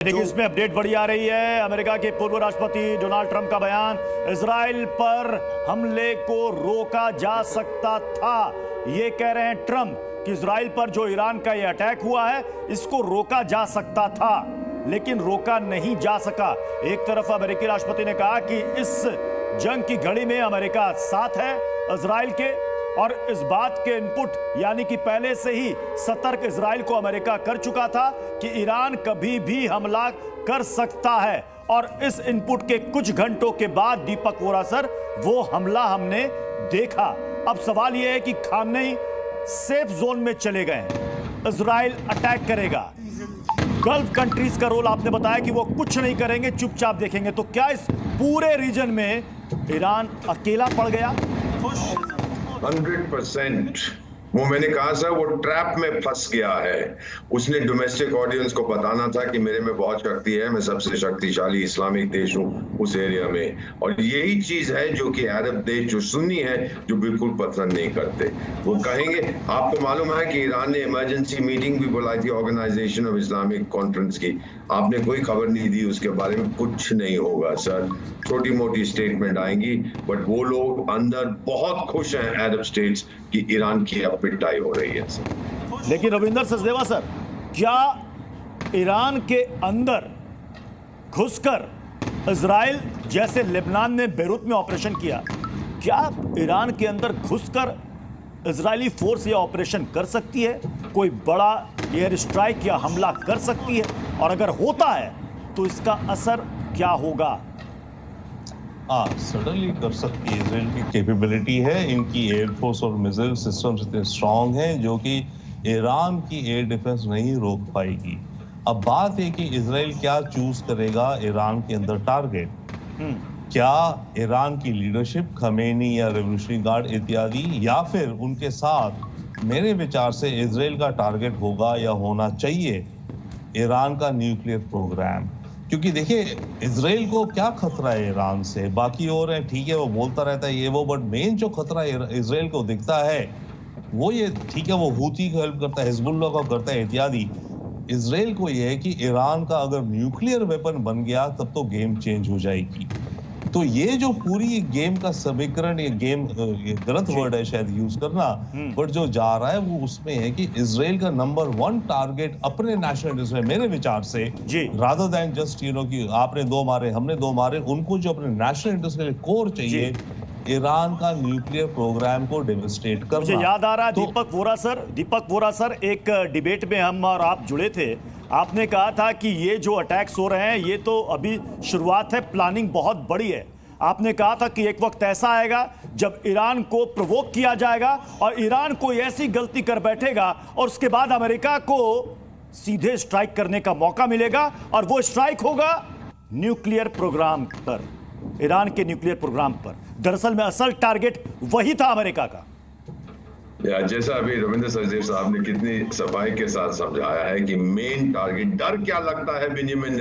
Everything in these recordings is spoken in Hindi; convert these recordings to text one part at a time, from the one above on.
देखिए, इसमें अपडेट बड़ी आ रही है। अमेरिका के पूर्व राष्ट्रपति डोनाल्ड ट्रंप का बयान, इजराइल पर हमले को रोका जा सकता था। ये कह रहे हैं ट्रंप कि इजराइल पर जो ईरान का ये अटैक हुआ है, इसको रोका जा सकता था, लेकिन रोका नहीं जा सका। एक तरफ अमेरिकी राष्ट्रपति ने कहा कि इस जंग की घड़ी में अमेरिका साथ है इजराइल के, और इस बात के इनपुट यानी कि पहले से ही सतर्क इजराइल को अमेरिका कर चुका था कि ईरान कभी भी हमला कर सकता है। और इस इनपुट के कुछ घंटों के बाद दीपक वोरा सर, वो हमला हमने देखा। अब सवाल यह है कि खामेनेई सेफ जोन में चले गए हैं, इजराइल अटैक करेगा। गल्फ कंट्रीज का रोल आपने बताया कि वो कुछ नहीं करेंगे, चुपचाप देखेंगे। तो क्या इस पूरे रीजन में ईरान अकेला पड़ गया? 100%। वो मैंने कहा सर, वो ट्रैप में फंस गया है। उसने डोमेस्टिक ऑडियंस को बताना था कि मेरे में बहुत शक्ति है, मैं सबसे शक्तिशाली इस्लामिक देश हूँ उस एरिया में। और यही चीज है जो कि अरब देश जो सुन्नी है, जो बिल्कुल पसंद नहीं करते। वो कहेंगे, आपको मालूम है कि ईरान ने इमरजेंसी मीटिंग भी बुलाई थी ऑर्गेनाइजेशन ऑफ इस्लामिक कॉन्फ्रेंस की। आपने कोई खबर नहीं दी उसके बारे में। कुछ नहीं होगा सर, छोटी मोटी स्टेटमेंट आएंगी, बट वो लोग अंदर बहुत खुश हैं अरब स्टेट्स कि ईरान की अब पिटाई हो रही है सर। लेकिन रविंदर सचदेवा सर, क्या ईरान के अंदर घुसकर इजराइल जैसे लेबनान ने बेरूत में ऑपरेशन किया, क्या ईरान के अंदर घुसकर इजरायली फोर्स यह ऑपरेशन कर सकती है? कोई बड़ा एयर स्ट्राइक या हमला कर सकती है? और अगर होता है तो इसका असर क्या होगा? सडनली कर सकती है। इजराइल की कैपेबिलिटी है, इनकी एयरफोर्स और मिसाइल सिस्टम्स इतने स्ट्रांग हैं जो कि ईरान की एयर डिफेंस नहीं रोक पाएगी। अब बात है कि इजराइल क्या चूज करेगा ईरान के अंदर टारगेट। क्या ईरान की लीडरशिप, खमेनी या रेवोल्यूशनरी गार्ड इत्यादि, या फिर उनके साथ मेरे विचार से इजराइल का टारगेट होगा या होना चाहिए ईरान का न्यूक्लियर प्रोग्राम। क्योंकि देखिए, इजराइल को क्या खतरा है ईरान से? बाकी और है, ठीक है, वो बोलता रहता है ये वो, बट मेन जो खतरा इजराइल को दिखता है वो ये, ठीक है, वो हूती को हेल्प करता है, हिजबुल्लाह को करता है इत्यादि। इजराइल को ये है कि ईरान का अगर न्यूक्लियर वेपन बन गया तब तो गेम चेंज हो जाएगी। तो ये जो पूरी गेम का समीकरण, ये गेम, ये गलत वर्ड है शायद यूज करना, बट जो जा रहा है वो उसमें है कि इजराइल का नंबर 1 टारगेट अपने नेशनल इंटरेस्ट में, मेरे विचार से, रादर देन जस्ट कि आपने 2 मारे हमने 2 मारे, उनको जो अपने नेशनल इंटरेस्ट के लिए कोर चाहिए, ईरान का न्यूक्लियर प्रोग्राम को डेवस्टेट करना। मुझे याद आ रहा है दीपक वोरा सर, एक डिबेट में हम और आप जुड़े थे। आपने कहा था कि ये जो अटैक्स हो रहे हैं ये तो अभी शुरुआत है, प्लानिंग बहुत बड़ी है। आपने कहा था कि एक वक्त ऐसा आएगा जब ईरान को प्रोवोक किया जाएगा और ईरान कोई ऐसी गलती कर बैठेगा और उसके बाद अमेरिका को सीधे स्ट्राइक करने का मौका मिलेगा, और वो स्ट्राइक होगा न्यूक्लियर प्रोग्राम पर, ईरान के न्यूक्लियर प्रोग्राम पर। दरअसल में असल टारगेट वही था अमेरिका का। जैसा अभी रविंद्र सचदेव साहब ने कितनी सफाई के साथ समझाया है कि मेन टारगेट, डर क्या लगता है बेंजामिन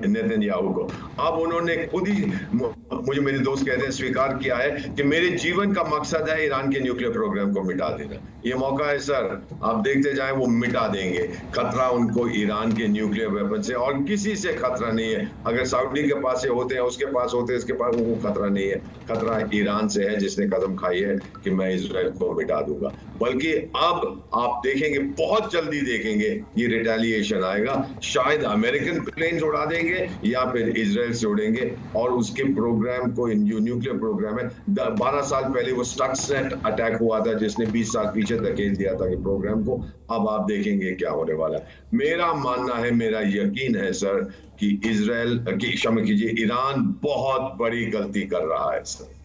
नेतन्याहू को। अब उन्होंने खुद ही, मुझे मेरे दोस्त कहते हैं, स्वीकार किया है कि मेरे जीवन का मकसद है ईरान के न्यूक्लियर प्रोग्राम को मिटा देना। ये मौका है सर, आप देखते जाएं, वो मिटा देंगे। खतरा उनको ईरान के न्यूक्लियर वेपन से और किसी से खतरा नहीं है। अगर सऊदी के पास से होते हैं, उसके पास होते हैं, इसके पास, उनको खतरा नहीं है। खतरा ईरान से है, जिसने कदम खाई है कि मैं इजराइल को मिटा दूंगा। बल्कि अब आप देखेंगे, बहुत जल्दी देखेंगे, ये रिटेलिएशन आएगा। शायद अमेरिकन प्लेन्स उड़ा देंगे या फिर इजराइल से उड़ेंगे, और उसके प्रोग्राम को, जो न्यूक्लियर प्रोग्राम है, 12 साल पहले वो स्टक्सनेट अटैक हुआ था जिसने 20 साल पीछे धकेल दिया था कि प्रोग्राम को। अब आप देखेंगे क्या होने वाला है। मेरा मानना है, मेरा यकीन है सर, कि इजराइल की, क्षमा कीजिए, ईरान बहुत बड़ी गलती कर रहा है सर।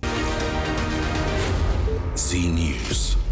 जी न्यूज़।